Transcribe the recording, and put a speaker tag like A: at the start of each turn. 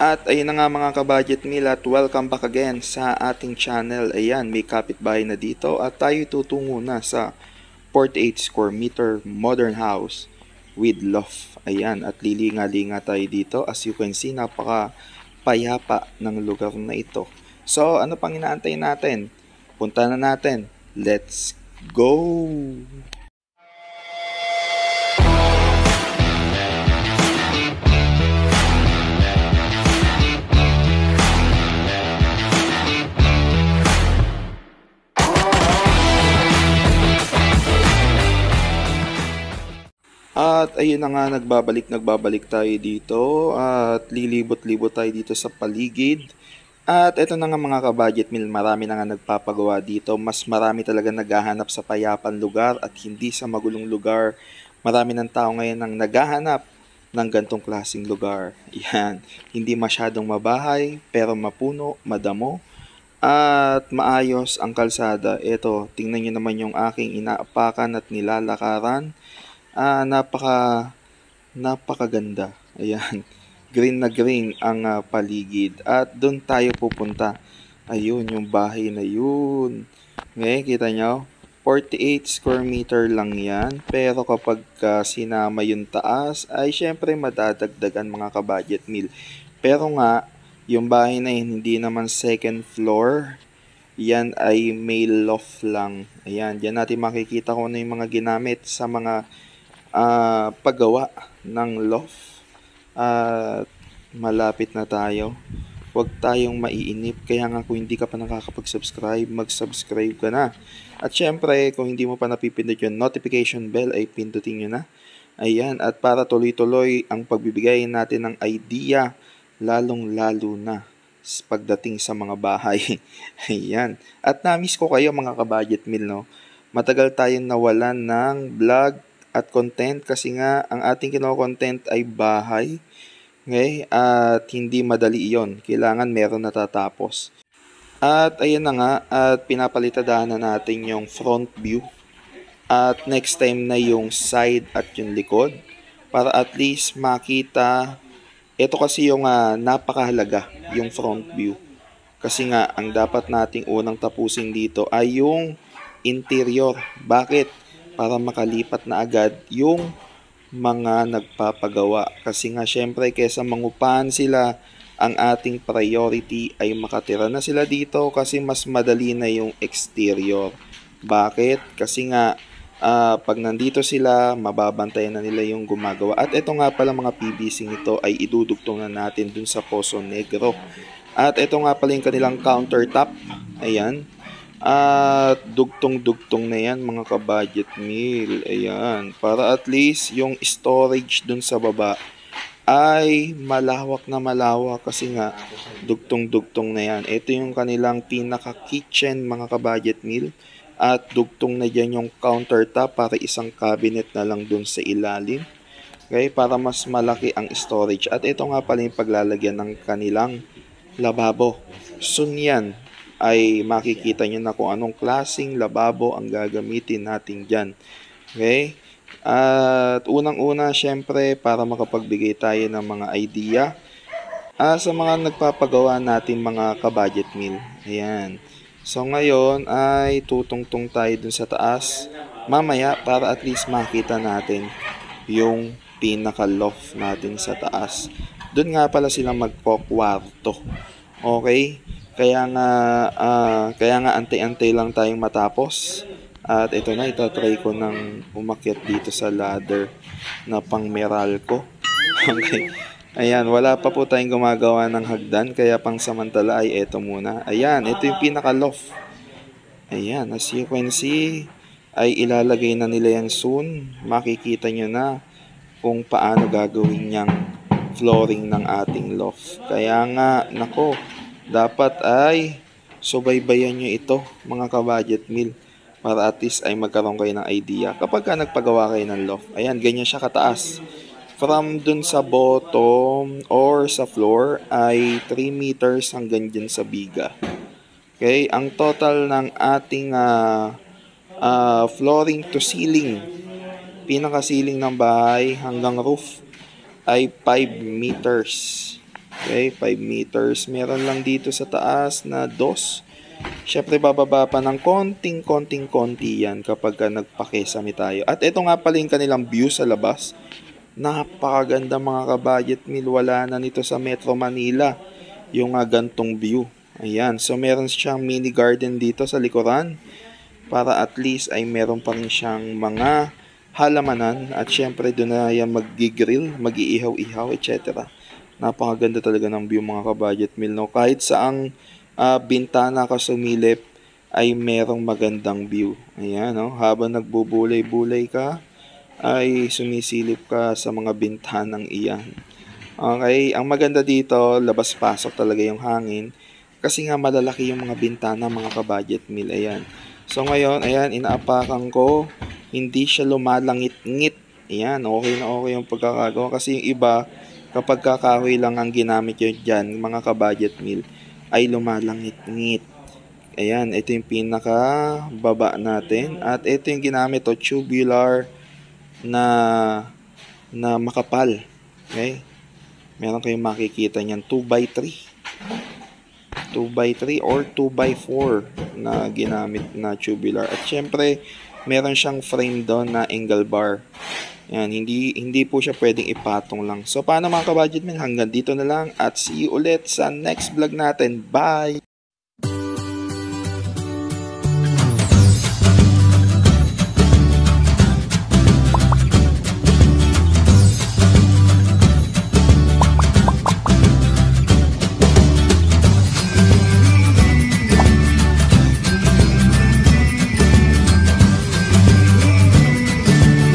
A: At ayun na nga mga ka-budget meal at welcome back again sa ating channel. Ayan, may kapitbahay na dito at tayo tutungo na sa 48 square meter modern house with loft. Ayan, at lilinga-linga tayo dito. As you can see, napaka payapa ng lugar na ito. So, ano pang inaantay natin? Punta na natin. Let's go! At ayun na nga, nagbabalik tayo dito at lilibot-libot tayo dito sa paligid. At ito na nga mga ka-budget meal, marami na nga nagpapagawa dito. Mas marami talaga naghahanap sa payapan lugar at hindi sa magulong lugar. Marami ng tao ngayon ang naghahanap ng gantong klaseng lugar. Yan, hindi masyadong mabahay pero mapuno, madamo. At maayos ang kalsada. Ito, tingnan nyo naman yung aking inaapakan at nilalakaran. Napakaganda. Ayan. Green na green ang paligid. At doon tayo pupunta. Ayun, yung bahay na yun. Ngayon, kita nyo? 48 square meter lang yan. Pero kapag sinama yung taas, ay syempre madadagdagan mga ka-budget meal. Pero nga, yung bahay na yun, hindi naman second floor. Yan ay may loft lang. Ayan, diyan natin makikita kung ano yung mga ginamit sa mga paggawa ng loft. At malapit na tayo. Huwag tayong maiinip. Kaya nga kung hindi ka pa nakakapag-subscribe, mag-subscribe ka na. At syempre, kung hindi mo pa napipindot yung notification bell, ay pindutin nyo na. Ayan, at para tuloy-tuloy ang pagbibigay natin ng idea, lalong-lalo na pagdating sa mga bahay. Ayan. At namiss ko kayo mga ka-budget meal, no? Matagal tayong nawalan ng vlog at content kasi nga ang ating kino-content ay bahay. Okay? At hindi madali iyon. Kailangan meron natatapos. At ayan na nga, at pinapalitadahan na natin yung front view. At next time na yung side at yung likod. Para at least makita. Ito kasi yung napakahalaga, yung front view. Kasi nga, ang dapat nating unang tapusin dito ay yung interior. Bakit? Para makalipat na agad yung mga nagpapagawa. Kasi nga syempre kesa mangupahan sila, ang ating priority ay makatira na sila dito kasi mas madali na yung exterior. Bakit? Kasi nga pag nandito sila, mababantayan na nila yung gumagawa. At ito nga pala mga PVC nito ay idudugtong na natin dun sa Poso Negro. At ito nga pala yung kanilang countertop. Ayan. At dugtong-dugtong na yan mga ka-budget meal. Ayan. Para at least yung storage dun sa baba ay malawak na malawak kasi nga dugtong-dugtong na yan. Ito yung kanilang pinaka-kitchen mga ka-budget meal. At dugtong na dyan yung countertop para isang cabinet na lang dun sa ilalim. Okay? Para mas malaki ang storage. At ito nga pala yung paglalagyan ng kanilang lababo. Soon yan ay makikita nyo na kung anong klaseng lababo ang gagamitin natin dyan. Okay? At unang-una, syempre, para makapagbigay tayo ng mga idea sa mga nagpapagawa natin mga ka-budget meal. Ayan. So, ngayon ay tutungtong tayo dun sa taas. Mamaya, para at least makita natin yung pinaka-loft natin sa taas. Doon nga pala sila magpo-kwarto. Okay? Kaya nga antay-antay lang tayong matapos. At ito na, itatry ko ng umakyat dito sa ladder na pang Meralco. Okay. Ayan, wala pa po tayong gumagawa ng hagdan, kaya pang samantala ay ito muna. Ayan, ito yung pinaka-loft. Ayan, as you can see, ay ilalagay na nila yan soon. Makikita nyo na kung paano gagawin niyang flooring ng ating loft. Kaya nga, nako, dapat ay subaybayan nyo ito, mga ka-budget meal, para at least ay magkaroon kayo ng idea kapag nagpagawa kayo ng loft. Ayan, ganyan siya kataas. From dun sa bottom or sa floor ay 3 meters hanggang dyan sa biga. Okay, ang total ng ating flooring to ceiling, pinaka-ceiling ng bahay hanggang roof ay 5 meters. Okay, 5 meters. Meron lang dito sa taas na 2. Siyempre, bababa pa ng konti yan kapag nagpakesame tayo. At ito nga pala yung kanilang view sa labas. Napakaganda mga ka-budget meal. Wala na nito sa Metro Manila yung gantong view. Ayan. So, meron siyang mini garden dito sa likuran. Para at least ay meron pa rin siyang mga halamanan. At syempre, doon na yan mag-grill, mag-iihaw-ihaw, etc. Napakaganda talaga ng view mga ka-budget meal. No? Kahit saang bintana ka sumilip ay merong magandang view. Ayan, no? Habang nagbubulay-bulay ka, ay sumisilip ka sa mga bintanang iyan. Okay, ang maganda dito, labas-pasok talaga yung hangin. Kasi nga malalaki yung mga bintana, mga ka-budget meal. Ayan. So ngayon, ayan, inaapakan ko. Hindi siya lumalangit-ngit. Ayan, okay na okay yung pagkakagawa. Kasi yung iba, kapag kakahoy lang ang ginamit yun dyan, mga ka-budget meal, ay lumalangit-ngit. Ayan, ito yung pinaka baba natin. At ito yung ginamit, o tubular na makapal. Okay? Meron kayong makikita niyan 2x3. 2x3 or 2x4 na ginamit na tubular. At syempre, meron siyang frame doon na angle bar. Yan, hindi po siya pwedeng ipatong lang. So, paano mga ka-budget men? Hanggang dito na lang at see you ulit sa next vlog natin. Bye!